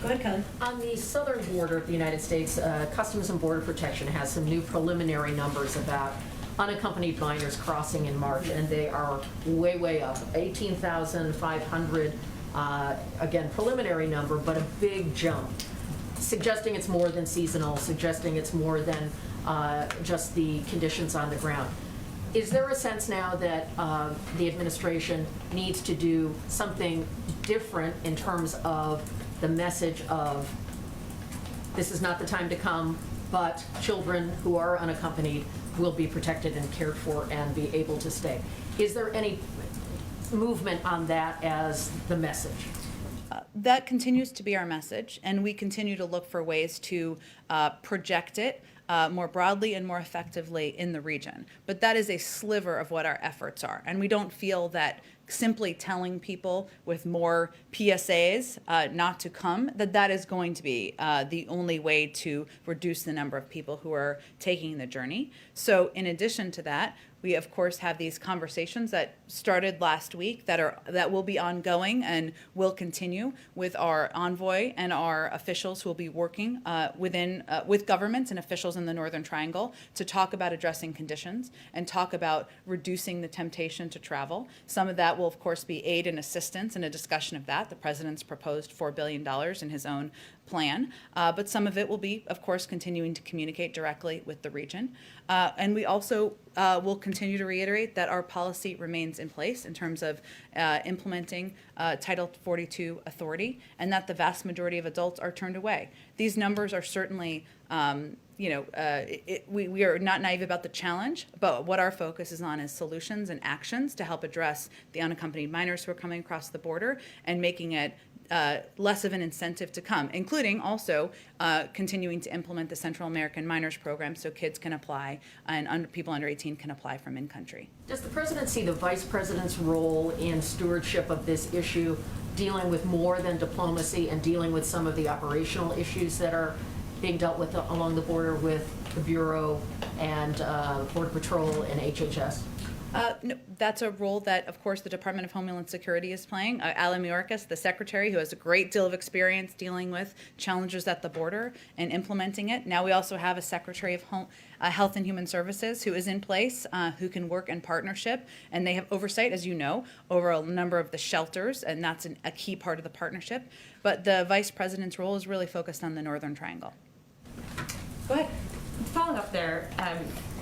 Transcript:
Go ahead, Kelly. On the southern border of the United States, Customs and Border Protection has some new preliminary numbers about unaccompanied minors crossing in March, and they are way, way up. 18,500, again, preliminary number, but a big jump, suggesting it's more than seasonal, suggesting it's more than just the conditions on the ground. Is there a sense now that the administration needs to do something different in terms of the message of this is not the time to come, but children who are unaccompanied will be protected and cared for and be able to stay? Is there any movement on that as the message? That continues to be our message, and we continue to look for ways to project it more broadly and more effectively in the region. But that is a sliver of what our efforts are, and we don't feel that simply telling people with more PSAs not to come, that is going to be the only way to reduce the number of people who are taking the journey. So in addition to that, we of course have these conversations that started last week that will be ongoing and will continue with our envoy and our officials who will be working with governments and officials in the Northern Triangle to talk about addressing conditions and talk about reducing the temptation to travel. Some of that will of course be aid and assistance and a discussion of that. The president's proposed $4 billion in his own plan, but some of it will be, of course, continuing to communicate directly with the region. And we also will continue to reiterate that our policy remains in place in terms of implementing Title 42 authority, and that the vast majority of adults are turned away. These numbers are certainly, we are not naive about the challenge, but what our focus is on is solutions and actions to help address the unaccompanied minors who are coming across the border and making it less of an incentive to come, including also continuing to implement the Central American Minors Program so kids can apply and people under 18 can apply from in-country. Does the president see the vice president's role in stewardship of this issue, dealing with more than diplomacy and dealing with some of the operational issues that are being dealt with along the border with the Bureau and Border Patrol and HHS? No, that's a role that, of course, the Department of Homeland Security is playing. Alan Mayorkas, the secretary, who has a great deal of experience dealing with challenges at the border and implementing it. Now we also have a Secretary of Health and Human Services who is in place, who can work in partnership, and they have oversight, as you know, over a number of the shelters, and that's a key part of the partnership. But the vice president's role is really focused on the Northern Triangle. Go ahead. Following up there,